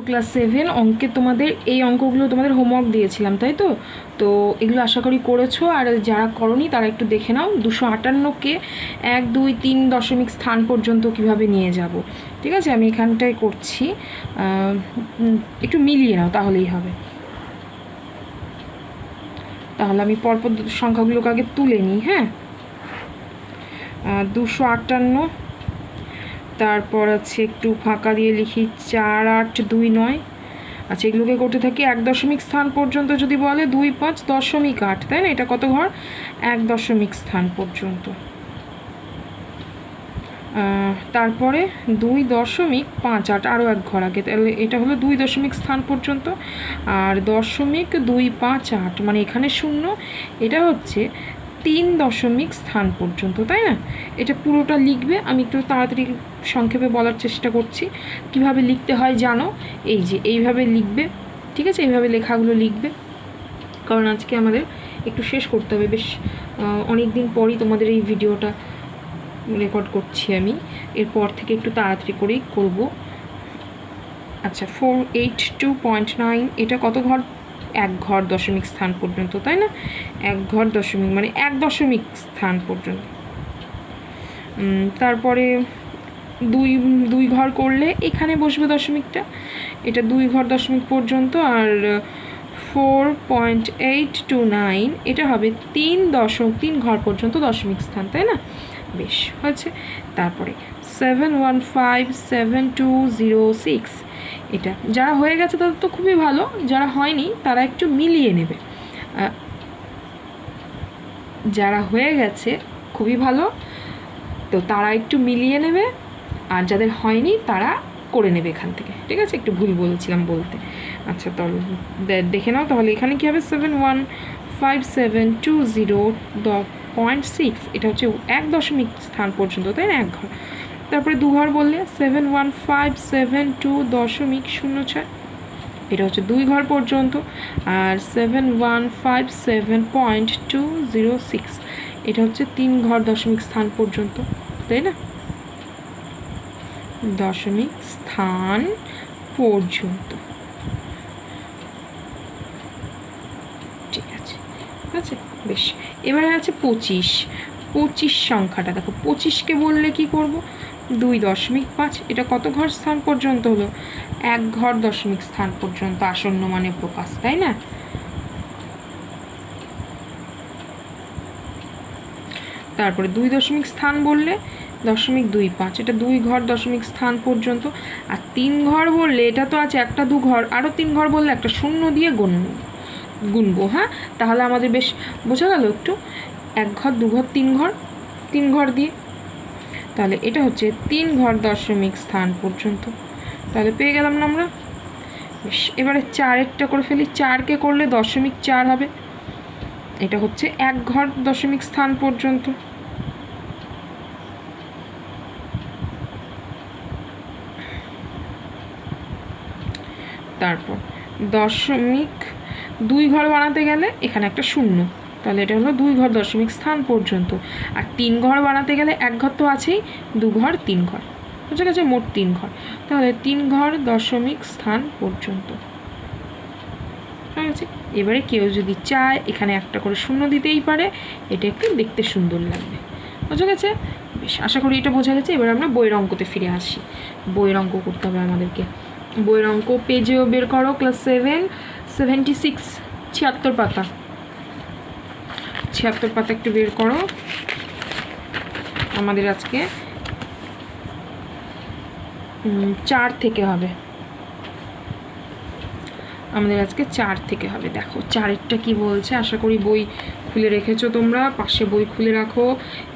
Class 7 অঙ্কে তোমাদের এই অঙ্কগুলো তোমাদের হোমওয়ার্ক দিয়েছিলাম, তাই তো? তো এগুলো আশা করি করেছো, আর যারা করনি তারা একটু দেখে নাও। 258কে 1 2 3 দশমিক স্থান পর্যন্ত কিভাবে নিয়ে যাব, ঠিক আছে? আমি এখানটায় করছি, একটু মিলিয়ে নাও তাহলেই হবে। তাহলে আমি পরপর সংখ্যাগুলোকে আগে তুলে নিই। হ্যাঁ, 258, তারপর আছে একটু ফাঁকা দিয়ে লিখি 4 8 2 9। আচ্ছা, এগুলোকে করতে থাকি 1 দশমিক স্থান পর্যন্ত যদি বলে 2 5 দশমিক 8, তাই না? এটা কত ঘর? 1 দশমিক স্থান পর্যন্ত। তারপরে 2 দশমিক 5 8 আরও 1 ঘর আগে, তাহলে এটা হলো 2 দশমিক স্থান পর্যন্ত। আর 0.258 মানে এখানে 0, এটা হচ্ছে 3 দশমিক স্থান পর্যন্ত, তাই না? এটা পুরোটা লিখবে, আমি একটু তাড়াতাড়ি সংক্ষেপে বলার চেষ্টা করছি। কিভাবে লিখতে হয় জানো, এই যে এইভাবে লিখবে, ঠিক আছে? এইভাবে লেখাগুলো লিখবে, কারণ আজকে আমাদের একটু শেষ করতে হবে। বেশ অনেক দিন পরই তোমাদের এই ভিডিওটা রেকর্ড করছি আমি, এরপর থেকে একটু তাড়াতাড়ি করেই করব। আচ্ছা, 482.9 এটা কত ঘর? 1 ঘর দশমিক স্থান পর্যন্ত, তাই না? 1 ঘর দশমিক মানে 1 দশমিক স্থান পর্যন্ত। তারপরে 2 ঘর করলে এখানে বসবে দশমিকটা, এটা 2 ঘর দশমিক পর্যন্ত। আর 4.829 এটা হবে 3 ঘর পর্যন্ত দশমিক স্থান, তাই না? বেশ হয়েছে। তারপরে 7157206 এটা যারা হয়ে গেছে তাদের তো খুবই ভালো, যারা হয়নি তারা একটু মিলিয়ে নেবে। যারা হয়ে গেছে খুবই ভালো, তো তারা একটু মিলিয়ে নেবে, আর যাদের হয়নি তারা করে নেবে এখান থেকে, ঠিক আছে? একটু ভুল বলেছিলাম বলতে। আচ্ছা, তাহলে দেখে নাও। তাহলে এখানে কী হবে? 7157206, এটা হচ্ছে 1 দশমিক স্থান পর্যন্ত, তাই না? 1 ঘর। তারপরে 2 ঘর বললে 71572.06, এটা হচ্ছে 2 ঘর পর্যন্ত। আর 7157206 এটা হচ্ছে 3 ঘর দশমিক স্থান পর্যন্ত, তাই না? দশমিক স্থান পর্যন্ত, ঠিক আছে। আচ্ছা, বেশ। এবারে আছে 25 সংখ্যাটা দেখো। 25কে বললে কি করব? 2 দশমিক 5, এটা কত ঘর স্থান পর্যন্ত হলো? 1 ঘর দশমিক স্থান পর্যন্ত, আসন্ন মানে প্রকাশ, তাই না? তারপরে 2 দশমিক স্থান বললে 0.25, এটা 2 ঘর দশমিক স্থান পর্যন্ত। আর 3 ঘর বললে এটা তো আছে একটা 2 ঘর, আরও 3 ঘর বললে একটা 0 দিয়ে গুনবো। হ্যাঁ, তাহলে আমাদের বেশ বোঝা গেল একটু। 1 ঘর 2 ঘর 3 ঘর দিয়ে, তাহলে এটা হচ্ছে 3 ঘর দশমিক স্থান পর্যন্ত। তাহলে পেয়ে গেলাম না আমরা? বেশ, এবারে 4-এরটা করে ফেলি। 4কে করলে 0.4 হবে, এটা হচ্ছে 1 ঘর দশমিক স্থান পর্যন্ত। তারপর 0.2 ঘর বানাতে গেলে এখানে একটা 0, তাহলে এটা হলো 2 ঘর দশমিক স্থান পর্যন্ত। আর 3 ঘর বানাতে গেলে 1 ঘর তো আছেই, 2 ঘর 3 ঘর, বুঝে গেছে? মোট 3 ঘর, তাহলে 3 ঘর দশমিক স্থান পর্যন্ত। ঠিক আছে। এবারে কেউ যদি চায় এখানে একটা করে 0 দিতেই পারে, এটা একটু দেখতে সুন্দর লাগবে, বুঝে গেছে? বেশ, আশা করি এটা বোঝা গেছে। এবার আমরা বইয়ের অঙ্কতে ফিরে আসি। বইয়ের অঙ্ক করতে হবে আমাদেরকে। বইয়ের অঙ্ক পেজেও বের করো, ক্লাস 7 76 76 পাতা, 76 পাতা একটু বের করো। আমাদের আজকে 4 থেকে হবে, আমাদের আজকে 4 থেকে হবে। দেখো 4-এরটা কি বলছে, আশা করি বই খুলে রেখেছো তোমরা, পাশে বই খুলে রাখো।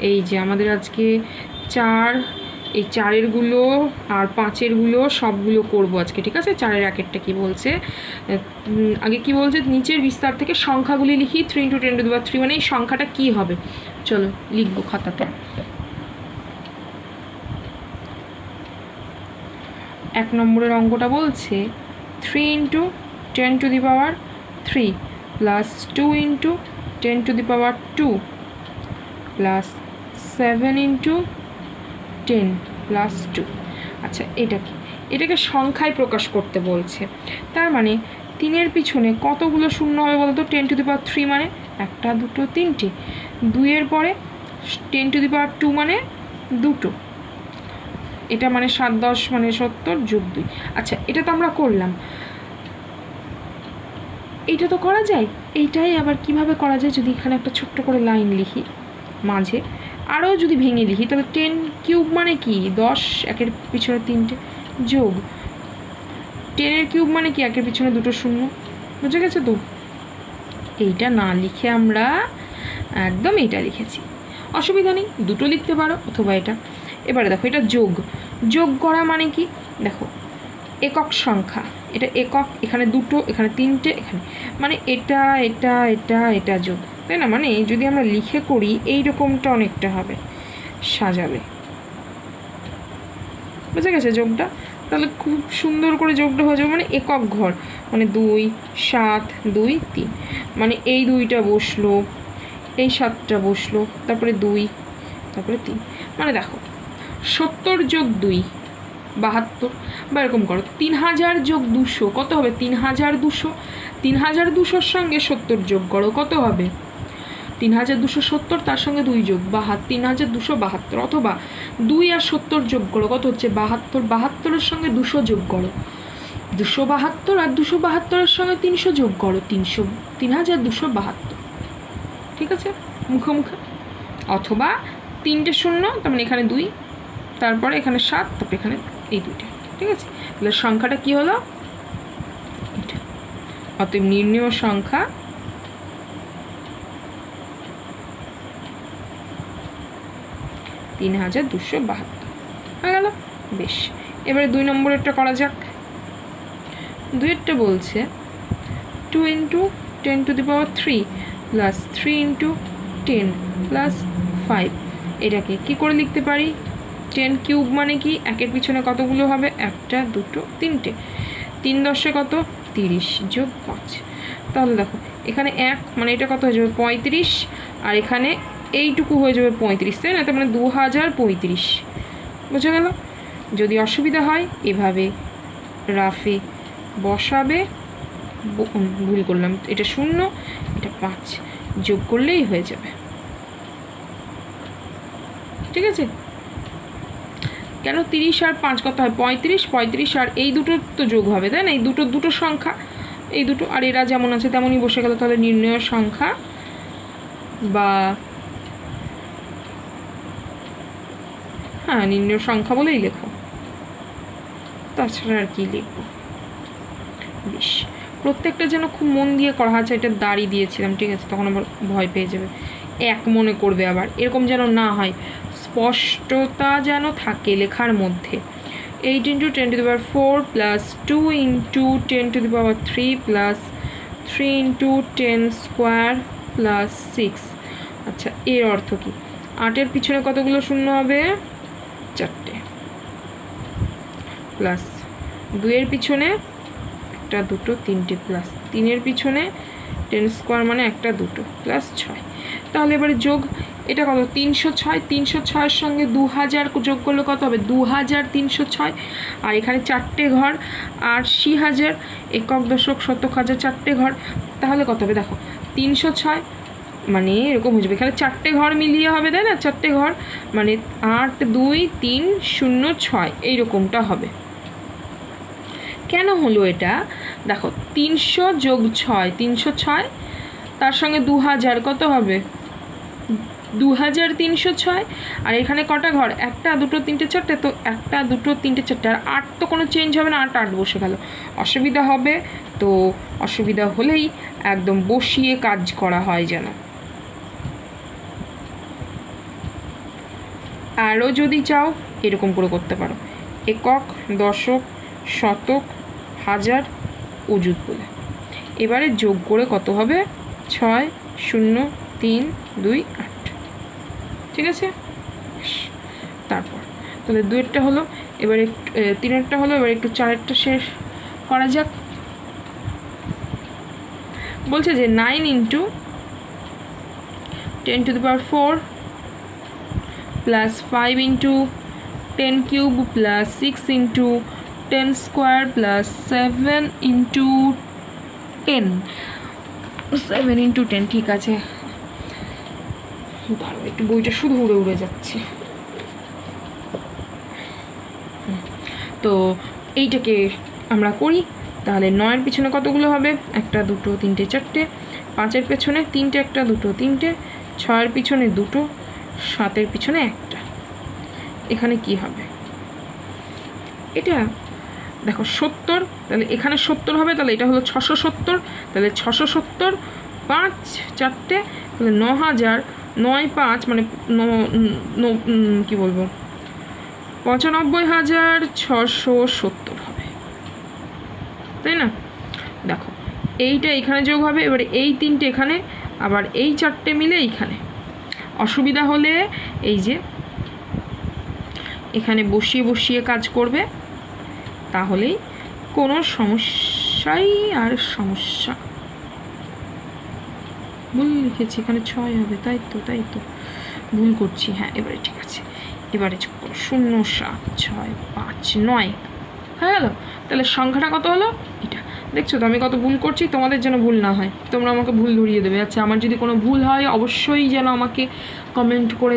এই যে আমাদের আজকে 4, এই 4-এরগুলো আর 5-এরগুলো সবগুলো করবো আজকে, ঠিক আছে? 4-এর 1-এরটা কি বলছে, আগে কি বলছে, নিচের বিস্তার থেকে সংখ্যাগুলি লিখি। 3 × 10⁻³ মানে এই সংখ্যাটা কি হবে? চলো লিখবো খাতাতে। 1 নম্বরের অঙ্কটা বলছে 3 × 10⁻³ প্লাস 2 × 10⁻² প্লাস 7 × 10 প্লাস 2। আচ্ছা, এটা কি? এটাকে সংখ্যায় প্রকাশ করতে বলছে। তার মানে 3-এর পিছনে কতগুলো শূন্য হবে বলতো? 10⁻³ মানে 1, 2, 3টে। 2-এর পরে 10⁻² মানে 2টো। এটা মানে 7, 10 মানে 70 যোগ 2। আচ্ছা, এটা তো আমরা করলাম, এইটা তো করা যায়। এইটাই আবার কিভাবে করা যায়, যদি এখানে একটা ছোট্ট করে লাইন লিখি মাঝে, আরও যদি ভেঙে লিখি, তাহলে 10³ মানে কি? 10, 1-এর পিছনে 3টে যোগ 10⁻³ মানে কি? 1-এর পিছনে 2টো শূন্য। বুঝে গেছে তো? এইটা না লিখে আমরা একদম এইটা লিখেছি, অসুবিধা নেই, দুটো লিখতে পারো অথবা এটা। এবারে দেখো, এটা যোগ করা মানে কি? দেখো, একক সংখ্যা, এটা একক, এখানে 2টো, এখানে 3টে, এখানে মানে এটা এটা এটা এটা যোগ, তাই না? মানে যদি আমরা লিখে করি এইরকমটা অনেকটা হবে, সাজাবে। বুঝে গেছে যোগটা? তাহলে খুব সুন্দর করে যোগটা হয়ে যাবে। মানে একক ঘর, মানে 2, 7, 2, 3, মানে এই 2টা বসলো, এই 7টা বসলো, তারপরে 2, তারপরে 3। মানে দেখো, 70 যোগ 2 72, বা এরকম করো 3000 যোগ 200 কত হবে? 3200। 3200-র সঙ্গে 70 যোগ করো, কত হবে? 3270, তার সঙ্গে 2 যোগ 3272, অথবা 2 আর 70 যোগ করো, কত হচ্ছে? 72। 72-এর সঙ্গে 200 যোগ করো, 272, আর 272-এর সঙ্গে 300 যোগ করো, 3272। ঠিক আছে, মুখে মুখে। অথবা 3টে শূন্য, তার মানে এখানে 2, তারপরে এখানে 7, তারপরে এখানে এই 2টে। ঠিক আছে, তাহলে সংখ্যাটা কি হলো? এটা। অতএব নির্ণেয় সংখ্যা 3272 হয়ে গেল। বেশ, এবারে 2 নম্বরেরটা করা যাক। 2-এরটা বলছে 2 × 10⁻³ প্লাস 3 × 10 প্লাস 5। এটাকে কি করে লিখতে পারি? 10³ মানে কি? 1-এর পিছনে কতগুলো হবে? 1, 2, 3টে। 3 10 কত? 30 যোগ 5। তাহলে দেখো, এখানে 1 মানে এটা কত হয়ে যাবে? 35, আর এখানে এইটুকু হয়ে যাবে 35, তাই না? তার মানে 2035। বুঝে গেল? যদি অসুবিধা হয় এভাবে রাফে বসাবে। ভুল করলাম, এটা 0, এটা 5, যোগ করলেই হয়ে যাবে। ঠিক আছে? কেন 30 আর 5 কত হয়? 35, 35 আর এই দুটো তো যোগ হবে, তাই না? এই দুটো সংখ্যা, এই দুটো, আর এরা যেমন আছে তেমনই বসে গেল। তাহলে নির্ণেয় সংখ্যা বা নির্ণেয় সংখ্যা বলেই লেখো, তাছাড়া আর কি লিখবো। বেশ, প্রত্যেকটা যেন খুব মন দিয়ে করা আছে। এটা দাড়ি দিয়েছিলাম, ঠিক আছে? তখন আবার ভয় পেয়ে যাবে, এক মনে করবে আবার, এরকম যেন না হয়, স্পষ্টতা যেন থাকে লেখার মধ্যে। 8 × 10⁴ প্লাস 2 × 10⁻³ প্লাস 3 × 10² প্লাস 6। আচ্ছা, এর অর্থ কি? 8-এর পিছনে কতগুলো শূন্য হবে? 4টে, প্লাস 2-এর পিছনে 1, 2, 3টে, প্লাস 3-এর পিছনে 10² মানে 1, 2 প্লাস 6। তাহলে এবারে যোগ, এটা কত? 306। 306-এর সঙ্গে 2000 যোগ করলে কত হবে? 2306। আর এখানে 4টে ঘর, 80,000, একক দশক শতক হাজার, 4টে ঘর। তাহলে কত হবে? দেখো, 306 মানে এরকম হয়ে যাবে, এখানে 4টে ঘর মিলিয়ে হবে, তাই না? 4টে ঘর মানে 8, 2, 3, 0, 6 এইরকমটা হবে। কেন হলো এটা? দেখো, 300 যোগ 6, 306, তার সঙ্গে 2000 কত হবে? 2306। আর এখানে কটা ঘর? 1, 2, 3, 4টে, তো 1, 2, 3, 4টে, আর 8 তো কোনো চেঞ্জ হবে না, 8 বসে গেল। অসুবিধা হবে তো, অসুবিধা হলেই একদম বসিয়ে কাজ করা হয় যেন। আরও যদি চাও এরকম করে করতে পারো, একক, দশক, শতক, হাজার, অযুত বলে। এবারে যোগ করে কত হবে? 6, 0, 3, 2, 8। ঠিক আছে? তারপর তাহলে 2-এরটা হলো, এবারে 3-এরটা হলো, এবার একটু 4-এরটা শেষ করা যাক। বলছে যে 9 × 10⁴ plus 5 × 10³ plus 6 × 10 square plus 7 into 10, 7 into 10, ঠিক আছে। দাঁড়াও, একটু বইটা শুধু উড়ে উড়ে যাচ্ছে। তো এইটাকে আমরা করি, তাহলে 9-এর পিছনে কতগুলো হবে? 1 2 3 4, 5-এর পেছনে 3টে, 1 2 3টে, 6-এর পিছনে 2, 7-এর পিছনে 1টা। এখানে কি হবে? এটা দেখো 70, তাহলে এখানে 70 হবে, তাহলে এটা হলো 670, তাহলে 670, 5 4টে, তাহলে 9000, 9 5 মানে কী বলবো, 95,670 হবে, তাই না? দেখো এইটা এখানে যোগ হবে, এবারে এই 3টে এখানে, আবার এই 4টে মিলে এইখানে। অসুবিধা হলে এই যে এখানে বসিয়ে বসিয়ে কাজ করবে, তাহলেই কোনো সমস্যাই আর সমস্যা। ভুল লিখেছি, এখানে 6 হবে, তাই তো ভুল করছি। হ্যাঁ, এবারে ঠিক আছে। এবারে চুপ করো, 0 7 6 5 9 হয়ে গেল। তাহলে সংখ্যাটা কত হলো? এটা দেখছো তো আমি কত ভুল করছি, তোমাদের যেন ভুল না হয়, তোমরা আমাকে ভুল ধরিয়ে দেবে। আচ্ছা, আমার যদি কোনো ভুল হয় অবশ্যই যেন আমাকে কমেন্ট করে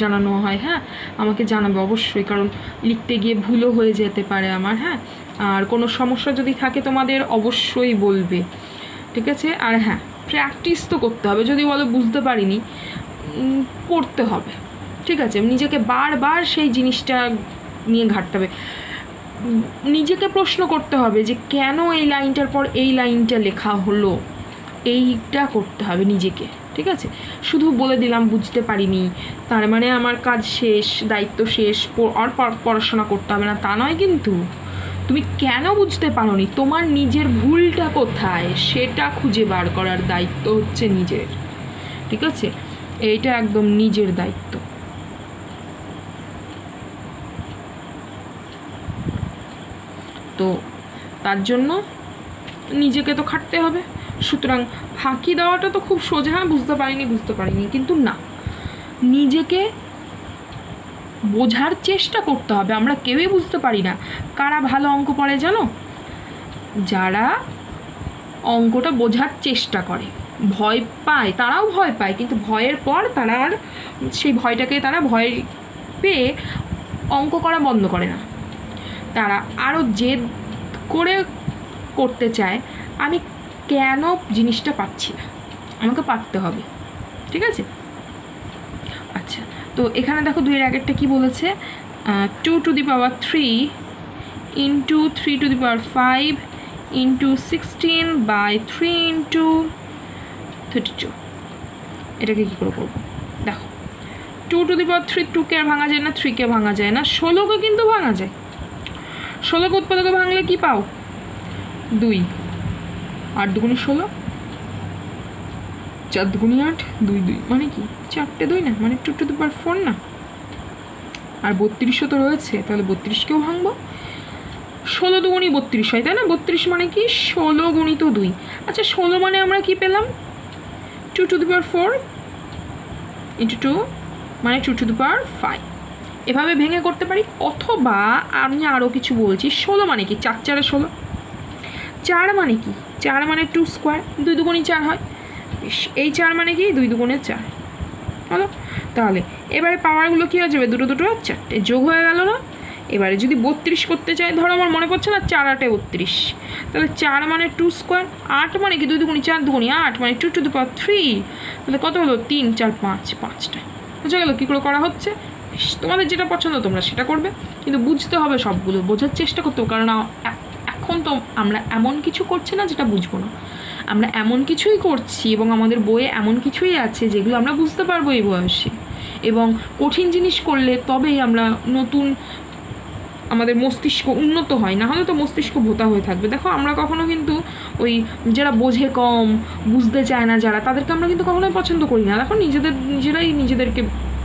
জানানো হয়। হ্যাঁ, আমাকে জানাবে অবশ্যই, কারণ লিখতে গিয়ে ভুলও হয়ে যেতে পারে আমার। হ্যাঁ, আর কোনো সমস্যা যদি থাকে তোমাদের অবশ্যই বলবে, ঠিক আছে? আর হ্যাঁ, প্র্যাকটিস তো করতে হবে। যদি বলো বুঝতে পারিনি, করতে হবে, ঠিক আছে? নিজেকে বারবার সেই জিনিসটা নিয়ে ঘাঁটতে হবে, নিজেকে প্রশ্ন করতে হবে যে কেন এই লাইনটার পর এই লাইনটা লেখা হলো, এইটা করতে হবে নিজেকে, ঠিক আছে? শুধু বলে দিলাম বুঝতে পারিনি তার মানে আমার কাজ শেষ, দায়িত্ব শেষ, আর পড়াশোনা করতে হবে না, তা নয়। কিন্তু তুমি কেন বুঝতে পারোনি, তোমার নিজের ভুলটা কোথায় সেটা খুঁজে বার করার দায়িত্ব হচ্ছে নিজের, ঠিক আছে? এইটা একদম নিজের দায়িত্ব। তো তার জন্য নিজেকে তো খাটতে হবে। সুতরাং ফাঁকি দেওয়াটা তো খুব সোজা, বুঝতে পারিনি, কিন্তু না, নিজেকে বোঝার চেষ্টা করতে হবে। আমরা কেউই বুঝতে পারি না। কারা ভালো অঙ্ক পড়ে জানো? যারা অঙ্কটা বোঝার চেষ্টা করে, ভয় পায়, তারাও ভয় পায়, কিন্তু ভয়ের পর তারা আর সেই ভয়টাকে তারা ভয় পেয়ে অঙ্ক করা বন্ধ করে না, তারা আরও জেদ করে করতে চায়। আমি কেন জিনিসটা পাচ্ছি না, আমাকে পারতে হবে, ঠিক আছে? আচ্ছা, তো এখানে দেখো 2-এর আগেরটা কী বলেছে? 2 to the power 3 into 3 to the power 5 into 16 by 3 into 32। এটাকে কী করে করবো? দেখো 2 to the power 3, 2কে আর ভাঙা যায় না, 3কে ভাঙা যায় না, 16কে কিন্তু ভাঙা যায়। 16কে উৎপাদকে ভাঙলে কি পাও? 2, 8 দুগুণে 16, 4 দুগুণে 8, 2 2 মানে কি 4টে 2 না, মানে 2 to the power 4 না। আর 32ও তো রয়েছে, তাহলে 32কেও ভাঙবো। 16 দুগুণই 32 হয়, তাই না? 32 মানে কি 16 গুণিত 2। আচ্ছা, 16 মানে আমরা কি পেলাম? 2 to the power 4 into 2 মানে 2 to the power 5। এভাবে ভেঙে করতে পারি। অথবা আমি আরও কিছু বলছি, 16 মানে কি 4 4 16। 4 মানে কি 4 মানে 2 স্কোয়ার, 2 দুগুণই 4 হয়। এই 4 মানে কি 2 দুগুণে 4 হলো। তাহলে এবারে পাওয়ারগুলো কী হয়ে যাবে? 2 2 4টে যোগ হয়ে গেল না? এবারে যদি 32 করতে চাই, ধরো আমার মনে পড়ছে না, 4 8 32, তাহলে 4 মানে 2 স্কোয়ার, 8 মানে কি 2 দুগুণি 4 দুগুণি 8 মানে 2 to the power 3, তাহলে কত হলো? 3 4 5, 5টা। বুঝা গেল কী করে করা হচ্ছে? তোমাদের যেটা পছন্দ তোমরা সেটা করবে, কিন্তু বুঝতে হবে সবগুলো, বোঝার চেষ্টা করতে হবে। কারণ এখন তো আমরা এমন কিছু করছি না যেটা বুঝবো না, আমরা এমন কিছুই করছি এবং আমাদের বইয়ে এমন কিছুই আছে যেগুলো আমরা বুঝতে পারবো এই বয়সে। এবং কঠিন জিনিস করলে তবেই আমরা আমাদের মস্তিষ্ক উন্নত হয়, না হলে তো মস্তিষ্ক ভোতা হয়ে থাকবে। দেখো আমরা কখনো কিন্তু ওই যারা বোঝে কম, বুঝতে চায় না যারা, তাদেরকে আমরা কিন্তু কখনোই পছন্দ করি না। দেখো নিজেরাই নিজেদেরকে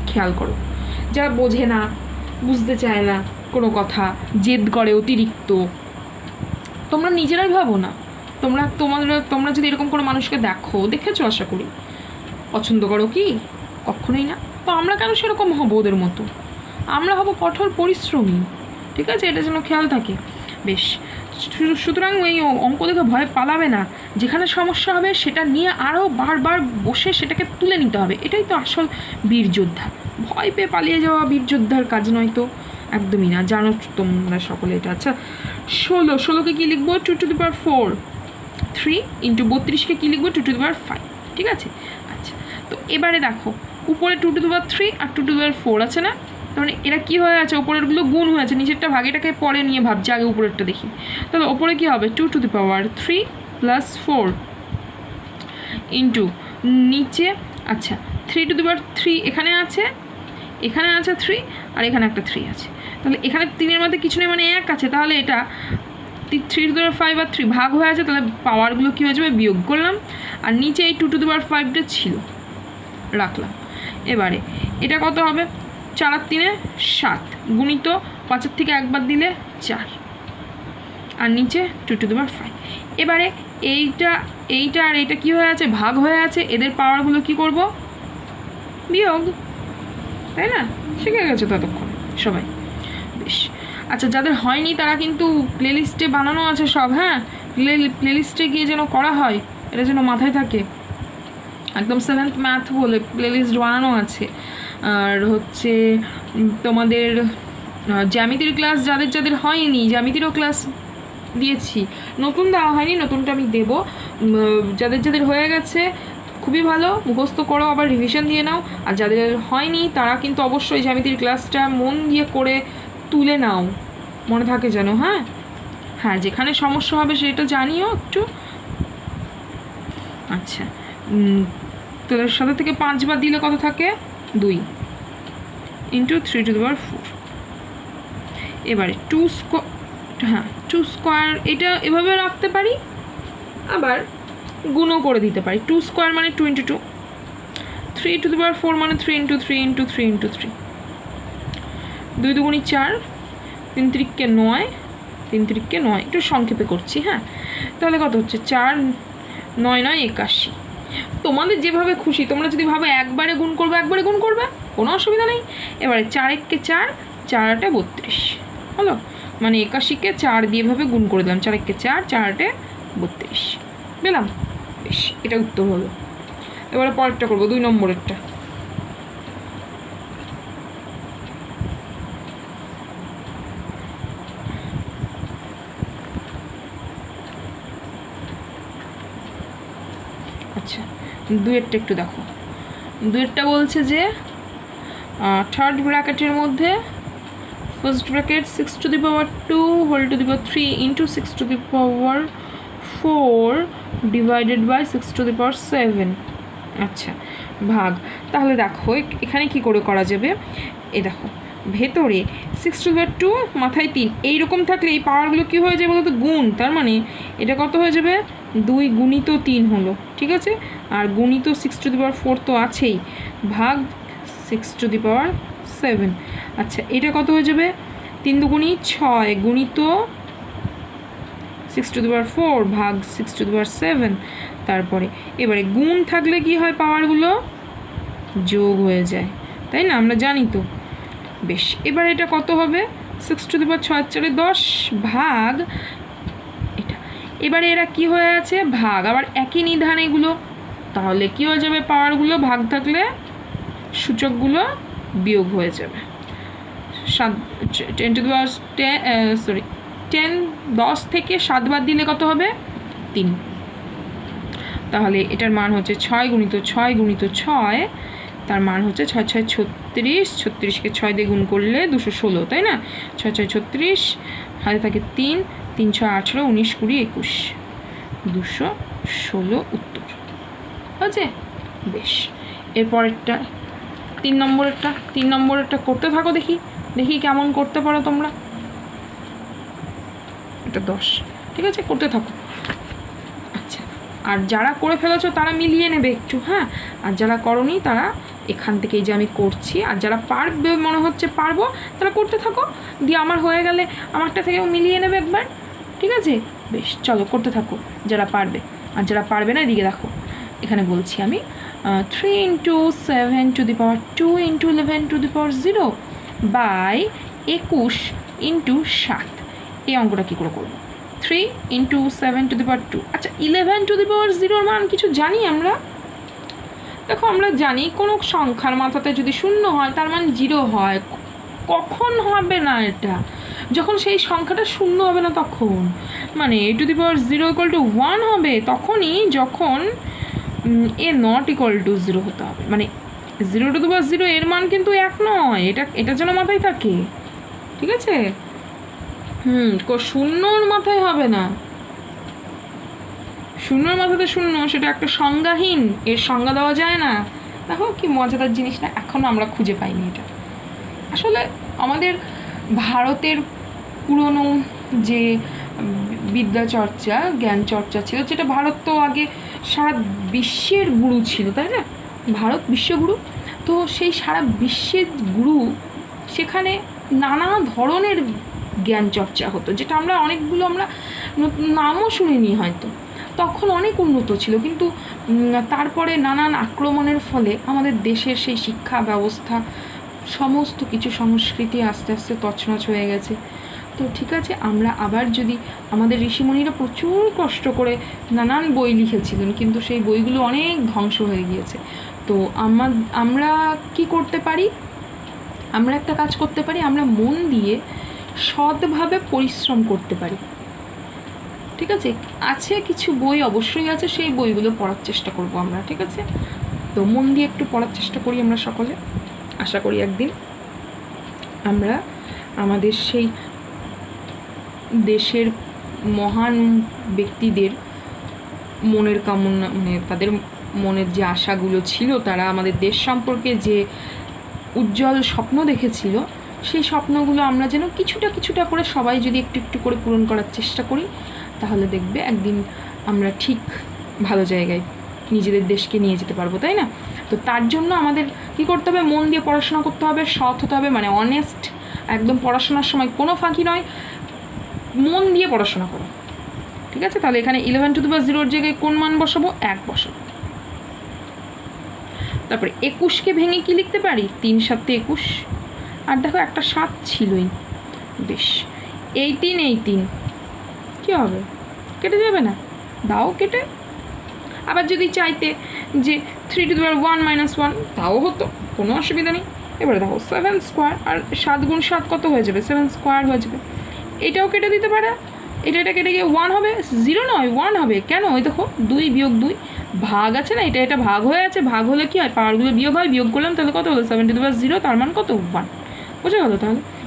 খেয়াল করো। যারা বোঝে না, বুঝতে চায় না কোনো কথা, জেদ করে অতিরিক্ত, তোমরা নিজেরাই ভাবো না, তোমরা যদি এরকম কোনো মানুষকে দেখেছো, আশা করি পছন্দ করো কি? কখনোই না। তো আমরা কেন সেরকম হবো ওদের মতো? আমরা হবো কঠোর পরিশ্রমী, ঠিক আছে? এটা যেন খেয়াল থাকে। বেশ, সুতরাং এই অঙ্ক দেখে ভয় পালাবে না, যেখানে সমস্যা হবে সেটা নিয়ে আরও বারবার বসে সেটাকে তুলে নিতে হবে। এটাই তো আসল বীর যোদ্ধা। ভয় পেয়ে পালিয়ে যাওয়া বীর যোদ্ধার কাজ নয় তো, একদমই না, জানো তোমরা সকলে এটা। আচ্ছা 16কে কী লিখবো? 2^4। 3 × 32কে কী লিখবো? 2^5। ঠিক আছে। আচ্ছা, তো এবারে দেখো উপরে 2^3 আর 2^4 আছে না, মানে এরা কী হয়ে আছে? ওপরেরগুলো গুণ হয়েছে, নিচেরটা ভাগেটাকে পরে নিয়ে ভাবছি, আগে উপরেরটা দেখি। তাহলে ওপরে কী হবে? 2^3 + 4 ইন্টু নিচে, আচ্ছা 3^3 এখানে আছে, এখানে আছে 3, আর এখানে একটা 3 আছে। তাহলে এখানে 3-এর মধ্যে কিছু নেই, মানে 1 আছে। তাহলে এটা 3^5 আর 3 ভাগ হয়ে আছে, তাহলে পাওয়ারগুলো কী হয়ে যাবে? বিয়োগ করলাম। আর নিচে এই 2^5টা ছিল, রাখলাম। এবারে এটা কত হবে? 4 আর 3 7 গুণিত 5 থেকে একবার দিলে 4, আর নিচে 2^5। এবারে এইটা আর এইটা কী হয়ে আছে? ভাগ হয়ে আছে। এদের পাওয়ারগুলো কি করব? বিয়োগ, তাই না? শিখে গেছে ততক্ষণ সবাই। বেশ, আচ্ছা যাদের হয়নি তারা কিন্তু প্লেলিস্টে বানানো আছে সব, হ্যাঁ, প্লেলিস্টে গিয়ে যেন করা হয়, এটা যেন মাথায় থাকে। একদম 7th ম্যাথ বলে প্লেলিস্ট বানানো আছে। আর হচ্ছে তোমাদের জ্যামিতির ক্লাস যাদের হয়নি, জ্যামিতিরও ক্লাস দিয়েছি, নতুন দেওয়া হয়নি, নতুনটা আমি দেবো। যাদের হয়ে গেছে খুবই ভালো, মুখস্থ করো, আবার রিভিশন দিয়ে নাও। আর যাদের হয়নি তারা কিন্তু অবশ্যই জ্যামিতির ক্লাসটা মন দিয়ে করে তুলে নাও, মনে থাকে যেন। হ্যাঁ হ্যাঁ, যেখানে সমস্যা হবে সেটা জানিও একটু। আচ্ছা, তাহলে 7 থেকে 5 বার দিলে কত থাকে? 2 × 3^4। এবারে 2 স্কোয়ার, এটা এভাবে রাখতে পারি, আবার গুণও করে দিতে পারি। 2 স্কোয়ার মানে 2 × 2, 3^4 মানে 3 × 3 × 3 × 3, 2 2 4, 3 3 9, 3 3 9, একটু সংক্ষেপে করছি। হ্যাঁ, তাহলে কত হচ্ছে? 4 9 9 81। তোমাদের যেভাবে খুশি, তোমরা যদি ভাবে একবারে গুণ করবে, একবারে গুণ করবে, কোনো অসুবিধা নেই। এবারে 4 1 4, 4 8 32 হলো, মানে 81কে 4 দিয়ে ভাবে গুণ করে দিলাম। 4 1 4, 4 8 32 পেলাম। বেশ, এটা উত্তর হলো। এবারে পরেরটা করবো, 2 নম্বরেরটা। আচ্ছা, 2-এরটা একটু দেখো। 2-এরটা বলছে যে থার্ড ব্র্যাকেটের মধ্যে first bracket 6^2 whole to the power 3 into 6^4 divided by 6^7। আচ্ছা, ভাগ। তাহলে দেখো এখানে কি করে করা যাবে? এ দেখো ভেতরে 6^2 মাথায় 3 এইরকম থাকলে এই পাওয়ারগুলো কী হয়ে যাবে বলতো? গুণ। তার মানে এটা কত হয়ে যাবে? 2 গুণিত 3 হলো, ঠিক আছে। আর গুণিত 6^4 তো আছেই, ভাগ 6^7। আচ্ছা, এটা কত হয়ে যাবে? 3 2 6 গুণিত 6^4 ভাগ 6^7। তারপরে এবারে গুণ থাকলে কি হয়? পাওয়ারগুলো যোগ হয়ে যায়, তাই না? আমরা জানি তো। বেশ, এবার এটা কত হবে? 6^6 10 ভাগ এটা। এবারে এরা কি হয়ে আছে? ভাগ, আবার একই নিধান এগুলো। তাহলে কি হয়ে যাবে? পাওয়ারগুলো ভাগ থাকলে সূচকগুলো বিয়োগ হয়ে যাবে। 10 থেকে 7 বাদ দিলে কত হবে? 3। তাহলে এটার মান হচ্ছে 6 গুণিত 6 গুণিত 6, তার মান হচ্ছে 6 6 36, 36কে 6 দিয়ে গুণ করলে 216, তাই না? 6 6 36, হাতে থাকে 3, 3 6 18 19 20 21, 216 উত্তর হচ্ছে। বেশ, এরপরেরটা 3 নম্বরেরটা করতে থাকো, দেখি কেমন করতে পারো তোমরা। এটা 10, ঠিক আছে, করতে থাকো। আচ্ছা, আর যারা করে ফেলেছো তারা মিলিয়ে নেবে একটু, হ্যাঁ। আর যারা করনি তারা এখান থেকে, এই যে আমি করছি, আর যারা পারবে মনে হচ্ছে পারবো তারা করতে থাকো, দিয়ে আমার হয়ে গেলে আমারটা থেকেও মিলিয়ে নেবে একবার, ঠিক আছে। বেশ, চলো করতে থাকো যারা পারবে। আর যারা পারবে না এদিকে দেখো, এখানে বলছি আমি 3 × 7 to the power 2 × 11 to the power 0 by 21 × 7। এই অঙ্কটা কী করে করবো? 3 × 7⁻²। আচ্ছা 11⁻0 মান কিছু জানি আমরা? দেখো আমরা জানি কোনো সংখ্যার মাথাতে যদি 0 হয় তার মান 0 হয়। কখন হবে না এটা? যখন সেই সংখ্যাটা 0 হবে না তখন, মানে a⁻0 = 1 হবে তখনই, যখন a≠0 হতে হবে। মানে 0⁻0 এর মান কিন্তু 1 নয়, এটা যেন মাথায় থাকে, ঠিক আছে? 0 মাথায় হবে না, 0 মাথাতে 0, সেটা একটা সংজ্ঞাহীন, এর সংজ্ঞা দেওয়া যায় না। দেখো কি মজাদার জিনিস না, এখনও আমরা খুঁজে পাইনি এটা। আসলে আমাদের ভারতের পুরনো যে বিদ্যা চর্চা, জ্ঞান চর্চা ছিল, যেটা ভারত তো আগে সারা বিশ্বের গুরু ছিল, তাই না? ভারত বিশ্বগুরু, তো সেই সারা বিশ্বের গুরু, সেখানে নানা ধরনের জ্ঞান চর্চা হতো, যেটা আমরা অনেকগুলো আমরা নামও শুনিনি হয়তো। তখন অনেক উন্নত ছিল, কিন্তু তারপরে নানান আক্রমণের ফলে আমাদের দেশের সেই শিক্ষা ব্যবস্থা, সমস্ত কিছু সংস্কৃতি আস্তে আস্তে তছনছ হয়ে গেছে। তো ঠিক আছে, আমরা আবার যদি, আমাদের ঋষিমুনিরা প্রচুর কষ্ট করে নানান বই লিখেছিলেন, কিন্তু সেই বইগুলো অনেক ধ্বংস হয়ে গিয়েছে। তো আমরা কি করতে পারি? আমরা একটা কাজ করতে পারি, আমরা মন দিয়ে সৎভাবে পরিশ্রম করতে পারি, ঠিক আছে? আছে কিছু বই অবশ্যই আছে, সেই বইগুলো পড়ার চেষ্টা করব আমরা, ঠিক আছে? তো মন দিয়ে একটু পড়ার চেষ্টা করি আমরা সকলে। আশা করি একদিন আমরা আমাদের সেই দেশের মহান ব্যক্তিদের মনের কামনা, মানে তাদের মনের যে আশাগুলো ছিল, তারা আমাদের দেশ সম্পর্কে যে উজ্জ্বল স্বপ্ন দেখেছিল, সেই স্বপ্নগুলো আমরা যেন কিছুটা কিছুটা করে সবাই যদি একটু একটু করে পূরণ করার চেষ্টা করি, তাহলে দেখবে একদিন আমরা ঠিক ভালো জায়গায় নিজেদের দেশকে নিয়ে যেতে পারবো, তাই না? তো তার জন্য আমাদের কি করতে হবে? মন দিয়ে পড়াশোনা করতে হবে, সৎ হতে হবে, মানে অনেস্ট, একদম পড়াশোনার সময় কোনো ফাঁকি নয়, মন দিয়ে পড়াশোনা করো, ঠিক আছে? তাহলে এখানে 11⁻0 জায়গায় কোন মান বসাবো? 1 বসাবো। তারপরে 21কে ভেঙে কি লিখতে পারি? 3 × 7 = 21। আর দেখো একটা 7 ছিলই, বেশ। 18 কী হবে? কেটে যাবে না? দাও কেটে। আবার যদি চাইতে যে 3⁻1 - 1, তাও হতো, কোনো অসুবিধা নেই। এবারে দেখো 7² আর 7 × 7 কত হয়ে যাবে? 7² হয়ে যাবে। এটাও কেটে দিতে পারে, এটা কেটে গিয়ে 1 হবে, 0 নয় 1 হবে। কেন? ওই দেখো 2 - 2 ভাগ আছে না, এটা ভাগ হয়ে আছে, ভাগ হলে কি হয়? পাওয়ারগুলো বিয়োগ হয়, বিয়োগ করলাম, তাহলে কত হলো? 7⁻0, তার মান কত? 1। বোঝা গেল?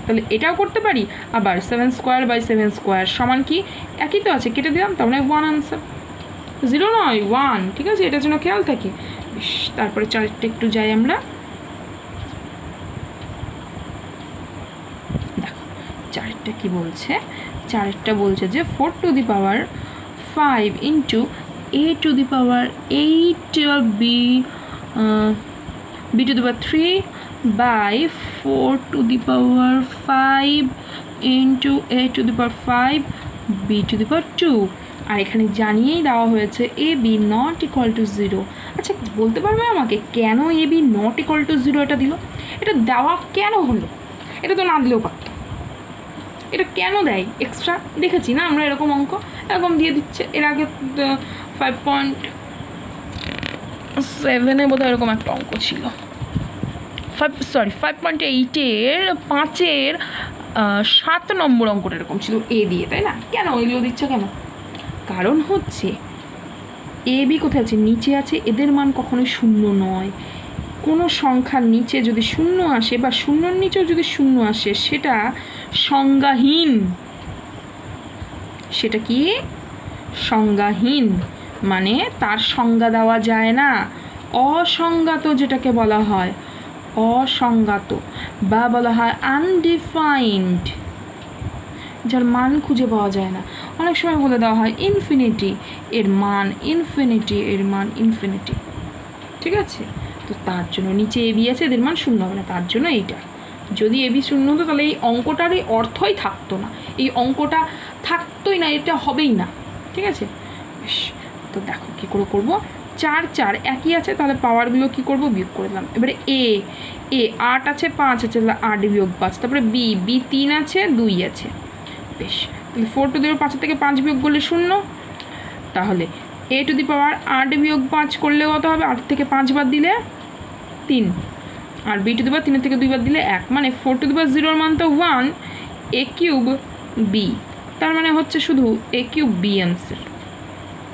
তাহলে এটাও করতে পারি। আবার 7² / 7² সমান কি? একই তো আছে, কেটে দিলাম, তার মানে 1 আনসার, 0 নয় 1, ঠিক আছে? এটার জন্য খেয়াল থাকে। বেশ, তারপরে 4টা একটু যাই আমরা। দেখো 4টা কি বলছে? 4টা বলছে যে 4⁵ × a⁻8 b⁵ by 4⁵ × a⁵ b⁵2। আর এখানে জানিয়েই দেওয়া হয়েছে ab ≠ 0। আচ্ছা বলতে পারবে আমাকে কেন ab ≠ 0 এটা দিল? এটা দেওয়া কেন হলো? এটা তো না দিলেও পারত। এটা কেন দেয় এক্সট্রা? দেখেছি না আমরা এরকম অঙ্ক, এরকম দিয়ে দিচ্ছে। এর আগে 5.7-এ বোধহয় এরকম একটা অঙ্ক ছিল, 5.8-এর 5-এর 7 নম্বর অঙ্কটা এরকম ছিল, এ দিয়ে, তাই না? কেন এগুলো দিচ্ছে কেন? কারণ হচ্ছে এ বি কোথায় আছে? নিচে আছে, এদের মান কখনোই 0 নয়। কোনো সংখ্যার নিচে যদি 0 আসে বা 0-র নিচেও যদি 0 আসে, সেটা সংজ্ঞাহীন। সেটা কি? সংজ্ঞাহীন, মানে তার সংজ্ঞা দেওয়া যায় না। অসংজ্ঞাত যেটাকে বলা হয়, অসংজ্ঞাত, বা বলা হয় আনডিফাইন্ড, যার মান খুঁজে পাওয়া যায় না। অনেক সময় বলে দেওয়া হয় ইনফিনিটি, এর মান ইনফিনিটি, এর মান ইনফিনিটি, ঠিক আছে? তো তার জন্য নিচে এবি আছে, এদের মান 0 হবে না, তার জন্য এইটা। যদি এবি 0 হতো তাহলে এই অঙ্কটার এই অর্থই থাকতো না, এই অঙ্কটা থাকতোই না, এটা হবেই না, ঠিক আছে? বেশ, তো দেখো কী করে করবো। 4 4 একই আছে, তাহলে পাওয়ারগুলো কী করবো? বিয়োগ করে দিলাম। এবারে এ 8 আছে, 5 আছে, তাহলে 8 - 5। তারপরে বি 3 আছে, 2 আছে। বেশ, 4 টু দি পাওয়ার 5 থেকে 5 বিয়োগ করলে 0, তাহলে a টু দি পাওয়ার 8 বিয়োগ 5 করলে কত হবে? 8 থেকে 5 বাদ দিলে 3, আর b টু দি পাওয়ার 3 থেকে 2 বাদ দিলে 1, মানে 4 টু দি পাওয়ার 0 মান তো 1, a কিউব b, তার মানে হচ্ছে শুধু a কিউব b অ্যান্সার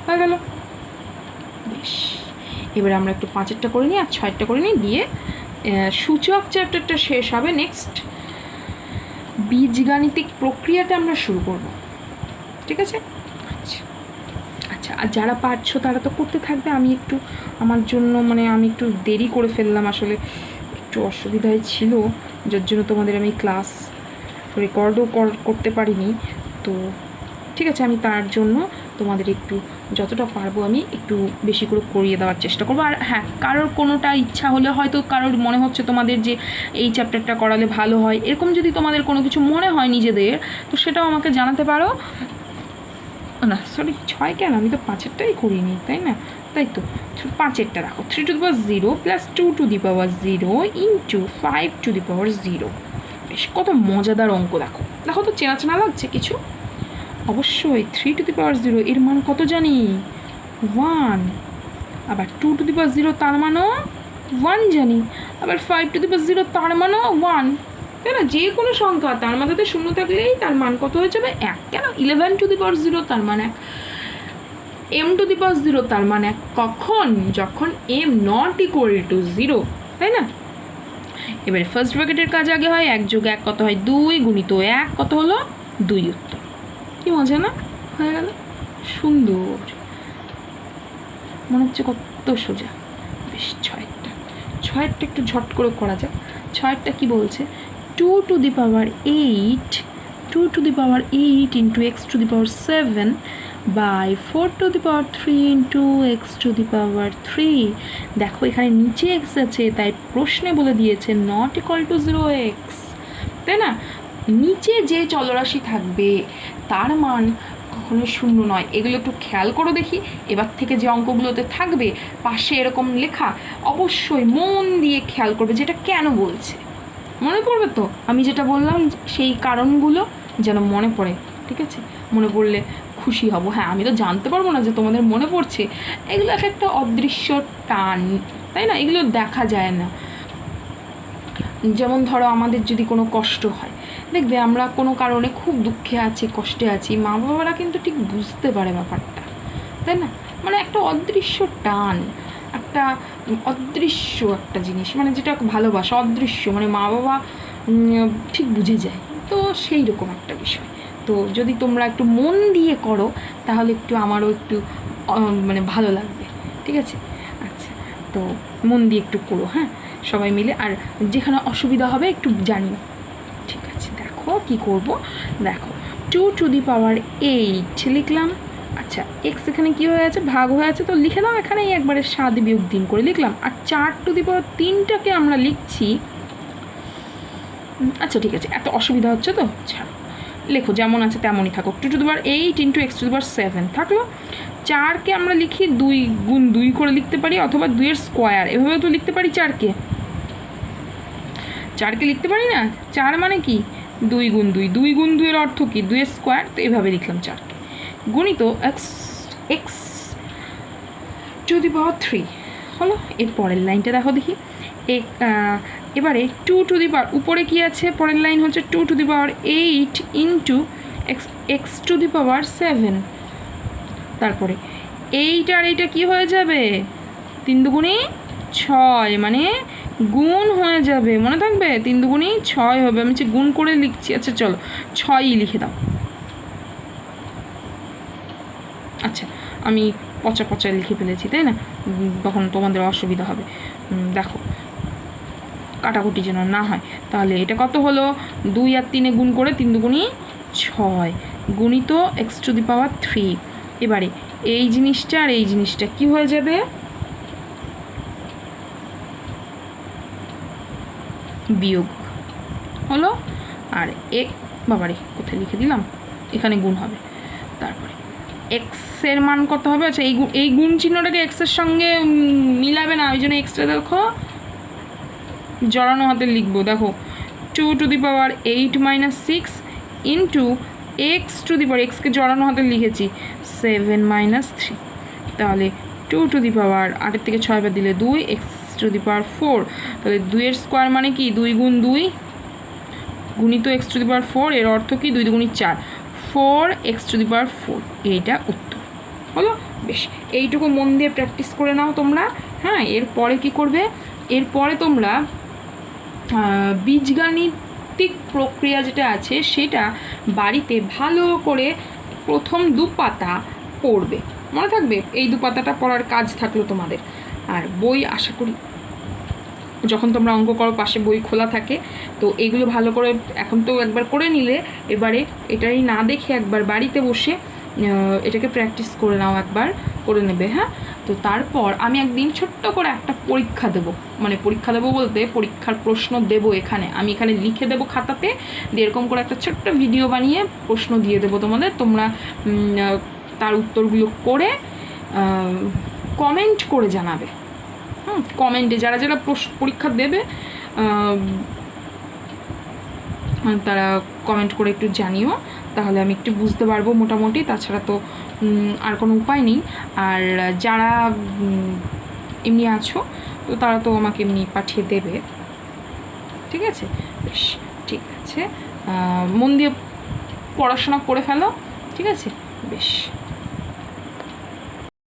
হয়ে গেল। বেশ, এবারে আমরা একটু 5-এরটা করে নিই আর 6-এরটা করে নিই, দিয়ে সূচক চ্যাপ্টারটা শেষ হবে। নেক্সট বীজগাণিতিক প্রক্রিয়াটা আমরা শুরু করব, ঠিক আছে? আচ্ছা আচ্ছা, আর যারা পারছো তারা তো করতে থাকবে। আমি একটু আমার জন্য মানে আমি একটু দেরি করে ফেললাম, আসলে একটু অসুবিধায় ছিল, যার জন্য তোমাদের আমি ক্লাস রেকর্ডও করতে পারিনি। তো ঠিক আছে, আমি তার জন্য তোমাদের একটু যতটা পারবো আমি একটু বেশি করে করিয়ে দেওয়ার চেষ্টা করবো। আর হ্যাঁ, কারোর কোনোটা ইচ্ছা হলে হয়তো কারোর মনে হচ্ছে তোমাদের যে এই চ্যাপ্টারটা করালে ভালো হয়, এরকম যদি তোমাদের কোনো কিছু মনে হয় নিজেদের, তো সেটাও আমাকে জানাতে পারো। না সরি, 6 কেন, আমি তো 5-এরটাই করিনি, তাই না? তাই তো 5-এরটা রাখো। 3 to the power 0 plus 2 to the power 0 into 5 to the power 0। বেশ, কত মজাদার অঙ্ক! দেখো দেখো তো, চেনা চেনা লাগছে কিছু? অবশ্যই 3 টু দি পাওয়ার 0 এর মান কত জানি? 1। আবার 2 টু দি পাওয়ার 0 তার মানও 1 জানি। আবার 5 টু দি পাওয়ার 0 তার মানও 1, তাই না? যে কোনো সংখ্যা তার মাথাতে 0 থাকলেই তার মান কত হয়ে যাবে? 1। কেন? 11 টু দি পাওয়ার 0 তার মান 1, m টু দি পাওয়ার 0 তার মান 1। কখন? যখন m নট ইকুয়াল টু 0, তাই না? এবারে ফার্স্ট ব্র্যাকেটের কাজ আগে হয়, 1 যোগ 1 কত হয়? 2 গুণিত 1 কত হলো? 2 উত্তর। কি মজা না? হয়ে গেল, সুন্দর, মনে হচ্ছে কত সোজা। বেশ, 6-এরটা একটু ঝট করে করা যাক। 6-এরটা কি বলছে? 2 to the power 8 into X to the power 7 by 4 to the power 3 into X to the power 3। দেখো এখানে নিচে এক্স আছে, তাই প্রশ্নে বলে দিয়েছে নট ইকুয়াল টু 0x, তাই না? নিচে যে চলরাশি থাকবে তার মান কখনো 0 নয়। এগুলো একটু খেয়াল করো দেখি। এবার থেকে যে অঙ্কগুলোতে থাকবে পাশে এরকম লেখা, অবশ্যই মন দিয়ে খেয়াল করবে যেটা কেন বলছে। মনে পড়বে তো আমি যেটা বললাম, সেই কারণগুলো যেন মনে পড়ে, ঠিক আছে? মনে পড়লে খুশি হব। হ্যাঁ, আমি তো জানতে পারবো না যে তোমাদের মনে পড়ছে। এগুলো একটা অদৃশ্য টান, তাই না? এগুলো দেখা যায় না। যেমন ধরো আমাদের যদি কোনো কষ্ট হয়, দেখবে আমরা কোনো কারণে খুব দুঃখে আছি, কষ্টে আছি, মা বাবারা কিন্তু ঠিক বুঝতে পারে ব্যাপারটা, তাই না? মানে একটা অদৃশ্য টান, একটা অদৃশ্য একটা জিনিস, মানে যেটা ভালোবাসা অদৃশ্য, মানে মা বাবা ঠিক বুঝে যায়। তো সেই রকম একটা বিষয়। তো যদি তোমরা একটু মন দিয়ে করো তাহলে একটু আমারও একটু মানে ভালো লাগবে, ঠিক আছে? আচ্ছা, তো মন দিয়ে একটু করো, হ্যাঁ, সবাই মিলে। আর যেখানে অসুবিধা হবে একটু জানিও, ঠিক আছে? দেখো কি করব, দেখো 2 টু দি পাওয়ার 8 লিখলাম। আচ্ছা, এক্স এখানে কী হয়ে আছে? ভাগ হয়ে আছে, তো লিখে দাও এখানে একবারে 7 বিয়োগ 3 করে লিখলাম। আর 4 টু দি পাওয়ার 3টাকে আমরা লিখছি, আচ্ছা ঠিক আছে, এত অসুবিধা হচ্ছে তো ছাড়ো, লেখো যেমন আছে তেমনই থাকো। 2 to the power 8 into X to the power 7 থাকলো। 4কে আমরা লিখি 2 গুণ 2 করে লিখতে পারি, অথবা 2 স্কোয়ার, এভাবেও তো লিখতে পারি। 4কে লিখতে পারি না? 4 মানে কি? 2 গুণ 2, 2 গুণ 2 এর অর্থ কি? 2 স্কোয়ার। তো এভাবে লিখলাম 4কে, গুণিত এক্স টু দি পাওয়ার 3 হলো। এর পরের লাইনটা দেখো দেখি। এবারে 2 টু দি পাওয়ার, উপরে কি আছে? পরের লাইন হচ্ছে 2 to the power 8 into X to the power 7। তারপরে 8 আর এইটা কি হয়ে যাবে? 3 দুগুণে 6, মানে গুণ হয়ে যাবে, মনে থাকবে? 3 দুগুণে 6 হবে। আমি গুণ করে লিখছি। আচ্ছা চলো 6ই লিখে দাও। আচ্ছা, আমি পচা লিখে ফেলেছি, তাই না? তখন তোমাদের অসুবিধা হবে। দেখো কাটাকুটি যেন না হয়। তাহলে এটা কত হলো? 2 আর 3 গুণ করে 3 দুগুণে 6 গুণিত এক্স টু দি পাওয়ার 3। এবারে এই জিনিসটা আর এই জিনিসটা কি হয়ে যাবে? বিয়োগ হলো। আর বাবারে কোথায় লিখে দিলাম? এখানে গুণ হবে। তারপরে এক্সের মান কত হবে? আচ্ছা, এই গুণ চিহ্নটাকে এক্সের সঙ্গে মিলাবে না, ওই জন্য এক্সটা দেখো জড়ানো হাতে লিখবো। দেখো 2 to the power 8 minus 6 into X to the power, এক্সকে জড়ানো হাতে লিখেছি 7 মাইনাস 3, তাহলে 2 টু দি পাওয়ার 8 থেকে 6 বার দিলে 2, এক্স টু দি পাওয়ার 4, তাহলে 2 স্কোয়ার মানে কি 2 গুণ 2 গুণিত এক্স টু দি পাওয়ার 4, এর অর্থ কি 2 দুগুণি 4, 4 এক্স টু দি পাওয়ার 4, এইটা উত্তর হলো। বেশ, এইটুকু মন দিয়ে প্র্যাকটিস করে নাও তোমরা। হ্যাঁ, এরপরে কি করবে, এরপরে তোমরা বীজগাণিতিক প্রক্রিয়া যেটা আছে সেটা বাড়িতে ভালো করে প্রথম 2 পাতা পড়বে, মনে থাকবে এই 2 পাতাটা পড়ার কাজ থাকলো তোমাদের। আর বই আশা করি যখন তোমরা অঙ্ক করো পাশে বই খোলা থাকে, তো এগুলো ভালো করে এখন তো একবার করে নিলে, এবারে এটাই না দেখে একবার বাড়িতে বসে এটাকে প্র্যাকটিস করে নাও, একবার করে নেবে। হ্যাঁ, তো তারপর আমি একদিন ছোট্ট করে একটা পরীক্ষা দেবো, মানে পরীক্ষা দেবো বলতে পরীক্ষার প্রশ্ন দেবো এখানে, আমি এখানে লিখে দেবো খাতাতে, দিয়ে এরকম করে একটা ছোট্ট ভিডিও বানিয়ে প্রশ্ন দিয়ে দেবো তোমাদের, তোমরা তার উত্তরগুলো করে কমেন্ট করে জানাবে। কমেন্টে যারা যারা পরীক্ষা দেবে তারা কমেন্ট করে একটু জানিও, তাহলে আমি একটু বুঝতে পারবো মোটামুটি, তাছাড়া তো আর কোনো উপায় নেই। আর যারা এমনি আছো তো তারা তো আমাকে এমনি পাঠিয়ে দেবে, ঠিক আছে? বেশ, ঠিক আছে, মন দিয়ে পড়াশোনা করে ফেলো, ঠিক আছে? বেশ।